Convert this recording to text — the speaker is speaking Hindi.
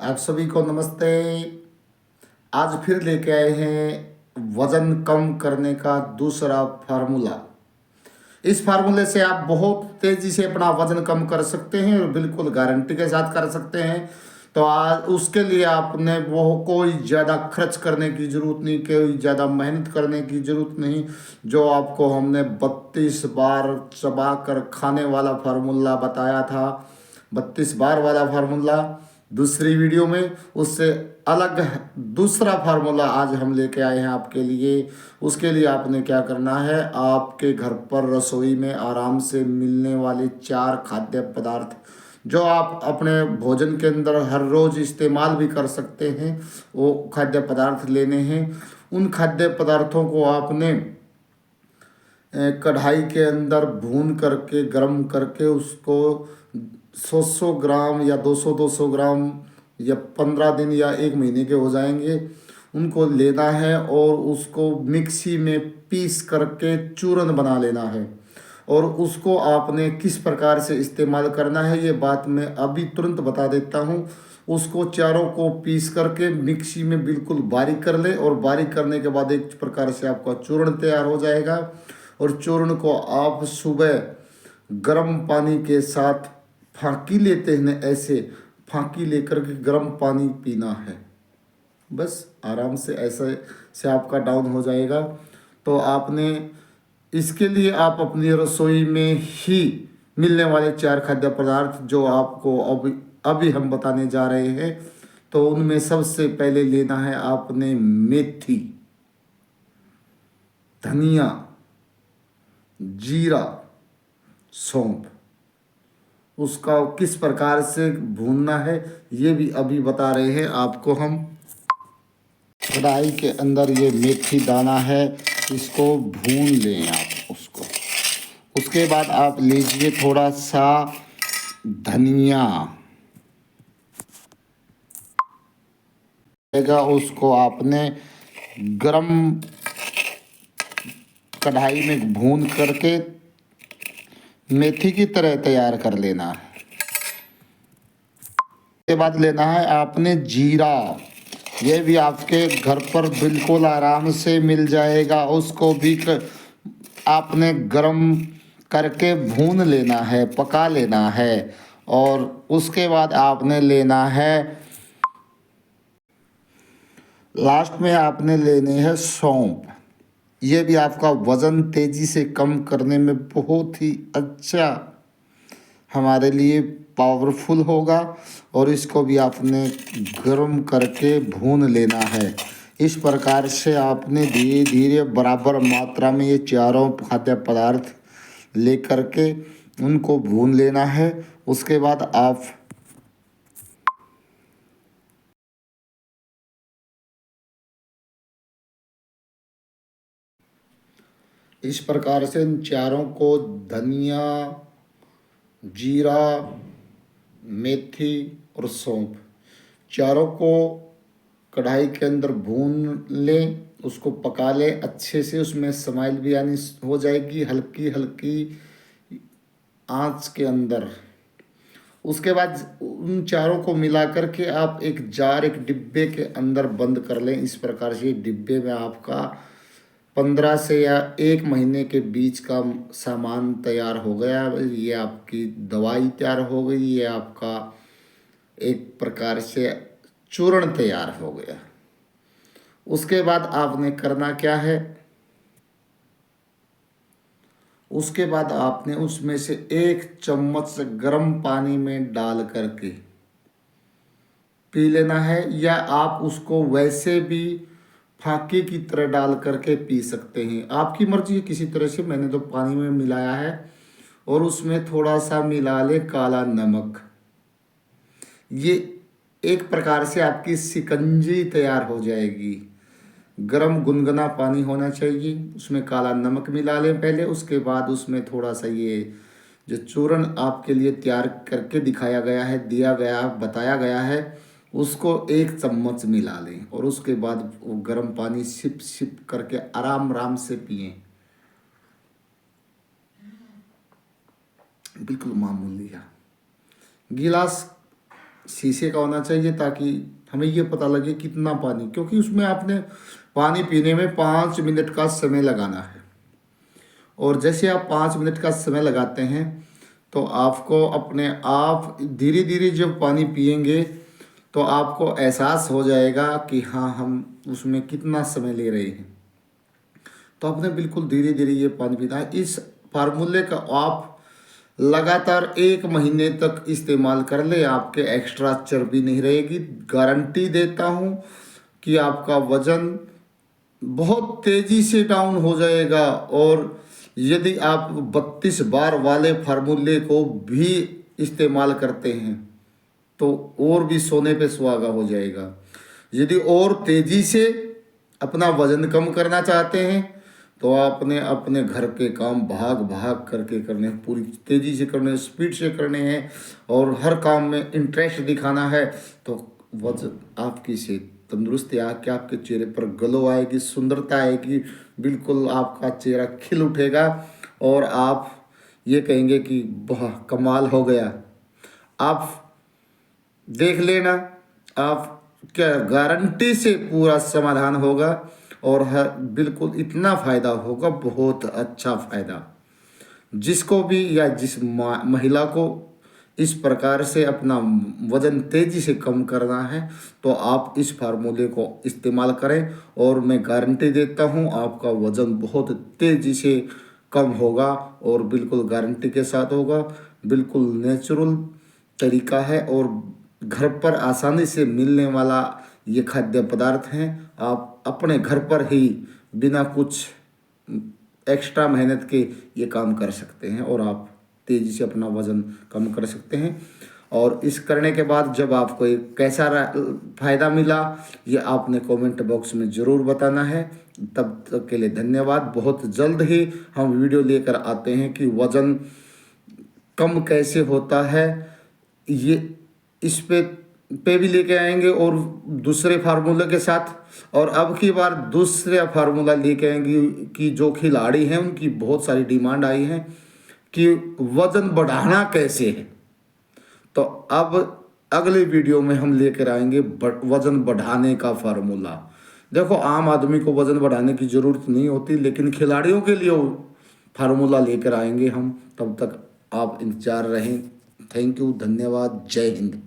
आप सभी को नमस्ते। आज फिर लेके आए हैं वज़न कम करने का दूसरा फार्मूला। इस फार्मूले से आप बहुत तेज़ी से अपना वज़न कम कर सकते हैं और बिल्कुल गारंटी के साथ कर सकते हैं। तो आज उसके लिए आपने वो कोई ज़्यादा खर्च करने की ज़रूरत नहीं, कोई ज़्यादा मेहनत करने की ज़रूरत नहीं। जो आपको हमने 32 बार चबा कर खाने वाला फार्मूला बताया था, 32 बार वाला फार्मूला दूसरी वीडियो में, उससे अलग दूसरा फार्मूला आज हम लेके आए हैं आपके लिए। उसके लिए आपने क्या करना है, आपके घर पर रसोई में आराम से मिलने वाले 4 खाद्य पदार्थ जो आप अपने भोजन के अंदर हर रोज़ इस्तेमाल भी कर सकते हैं, वो खाद्य पदार्थ लेने हैं। उन खाद्य पदार्थों को आपने कढ़ाई के अंदर भून करके गरम करके उसको 100 ग्राम या 200 ग्राम या 15 दिन या 1 महीने के हो जाएंगे, उनको लेना है और उसको मिक्सी में पीस करके चूरन बना लेना है। और उसको आपने किस प्रकार से इस्तेमाल करना है ये बात मैं अभी तुरंत बता देता हूँ। उसको चारों को पीस करके मिक्सी में बिल्कुल बारीक कर ले और बारीक करने के बाद एक प्रकार से आपका चूर्ण तैयार हो जाएगा। और चूर्ण को आप सुबह गर्म पानी के साथ फाँकी लेते हैं, ऐसे फाँकी लेकर के गर्म पानी पीना है। बस आराम से ऐसे से आपका डाउन हो जाएगा। तो आपने इसके लिए आप अपनी रसोई में ही मिलने वाले 4 खाद्य पदार्थ जो आपको अभी अभी हम बताने जा रहे हैं, तो उनमें सबसे पहले लेना है आपने मेथी, धनिया, जीरा, सौंफ। उसका किस प्रकार से भूनना है ये भी अभी बता रहे हैं आपको हम। कढ़ाई के अंदर ये मेथी दाना है, इसको भून लें आप उसको। उसके बाद आप लीजिए थोड़ा सा धनिया, उसको आपने गरम कढ़ाई में भून करके मेथी की तरह तैयार कर लेना है। उसके बाद लेना है आपने जीरा, ये भी आपके घर पर बिल्कुल आराम से मिल जाएगा। उसको भी आपने गरम करके भून लेना है, पका लेना है। और उसके बाद आपने लेना है, लास्ट में आपने लेने हैं सौंफ। ये भी आपका वज़न तेज़ी से कम करने में बहुत ही अच्छा हमारे लिए पावरफुल होगा। और इसको भी आपने गर्म करके भून लेना है। इस प्रकार से आपने धीरे धीरे बराबर मात्रा में ये चारों खाद्य पदार्थ ले करके उनको भून लेना है। उसके बाद आप इस प्रकार से इन चारों को, धनिया, जीरा, मेथी और सौंफ, चारों को कढ़ाई के अंदर भून लें, उसको पका लें अच्छे से। उसमें स्माइल भी आनी हो जाएगी हल्की हल्की आंच के अंदर। उसके बाद उन चारों को मिला करके आप एक जार, एक डिब्बे के अंदर बंद कर लें। इस प्रकार से डिब्बे में आपका 15 से या 1 महीने के बीच का सामान तैयार हो गया। ये आपकी दवाई तैयार हो गई, ये आपका एक प्रकार से चूर्ण तैयार हो गया। उसके बाद आपने करना क्या है, उसके बाद आपने उसमें से 1 चम्मच गर्म पानी में डाल करके पी लेना है, या आप उसको वैसे भी फाके की तरह डाल करके पी सकते हैं, आपकी मर्जी है किसी तरह से। मैंने तो पानी में मिलाया है। और उसमें थोड़ा सा मिला लें काला नमक। ये एक प्रकार से आपकी शिकंजी तैयार हो जाएगी। गरम गुनगुना पानी होना चाहिए, उसमें काला नमक मिला लें पहले। उसके बाद उसमें थोड़ा सा ये जो चूर्ण आपके लिए तैयार करके दिखाया गया है, दिया गया, बताया गया है, उसको 1 चम्मच मिला लें। और उसके बाद वो गर्म पानी सिप सिप करके आराम आराम से पिएं, बिल्कुल मामूली है। गिलास शीशे का होना चाहिए, ताकि हमें ये पता लगे कितना पानी, क्योंकि उसमें आपने पानी पीने में 5 मिनट का समय लगाना है। और जैसे आप 5 मिनट का समय लगाते हैं तो आपको अपने आप धीरे धीरे जब पानी पिएंगे तो आपको एहसास हो जाएगा कि हाँ, हम उसमें कितना समय ले रहे हैं। तो आपने बिल्कुल धीरे धीरे ये पानी पीना है। इस फार्मूले का आप लगातार 1 महीने तक इस्तेमाल कर ले, आपके एक्स्ट्रा चर्बी नहीं रहेगी। गारंटी देता हूँ कि आपका वज़न बहुत तेज़ी से डाउन हो जाएगा। और यदि आप 32 बार वाले फार्मूले को भी इस्तेमाल करते हैं तो और भी सोने पे सुहागा हो जाएगा। यदि और तेज़ी से अपना वज़न कम करना चाहते हैं तो आपने अपने घर के काम भाग भाग करके करने हैं, पूरी तेज़ी से करने हैं, स्पीड से करने हैं और हर काम में इंटरेस्ट दिखाना है। तो वजन आपकी से तंदुरुस्ती आके आपके चेहरे पर ग्लो आएगी, सुंदरता आएगी, बिल्कुल आपका चेहरा खिल उठेगा और आप ये कहेंगे कि वाह, कमाल हो गया। आप देख लेना, आप क्या गारंटी से पूरा समाधान होगा और हर बिल्कुल इतना फ़ायदा होगा, बहुत अच्छा फ़ायदा। जिसको भी या जिस महिला को इस प्रकार से अपना वज़न तेज़ी से कम करना है तो आप इस फार्मूले को इस्तेमाल करें और मैं गारंटी देता हूँ आपका वज़न बहुत तेज़ी से कम होगा और बिल्कुल गारंटी के साथ होगा। बिल्कुल नेचुरल तरीका है और घर पर आसानी से मिलने वाला ये खाद्य पदार्थ हैं। आप अपने घर पर ही बिना कुछ एक्स्ट्रा मेहनत के ये काम कर सकते हैं और आप तेज़ी से अपना वज़न कम कर सकते हैं। और इस करने के बाद जब आपको एक कैसा फ़ायदा मिला ये आपने कमेंट बॉक्स में ज़रूर बताना है। तब तक के लिए धन्यवाद। बहुत जल्द ही हम वीडियो लेकर आते हैं कि वज़न कम कैसे होता है, ये इस पे भी लेके आएंगे और दूसरे फार्मूले के साथ। और अब की बार दूसरा फार्मूला लेके आएंगे कि जो खिलाड़ी हैं उनकी बहुत सारी डिमांड आई है कि वज़न बढ़ाना कैसे है। तो अब अगले वीडियो में हम लेकर आएंगे वज़न बढ़ाने का फार्मूला। देखो, आम आदमी को वज़न बढ़ाने की ज़रूरत नहीं होती, लेकिन खिलाड़ियों के लिए फार्मूला लेकर आएंगे हम। तब तक आप इंतजार रहें। थैंक यू, धन्यवाद, जय हिंद।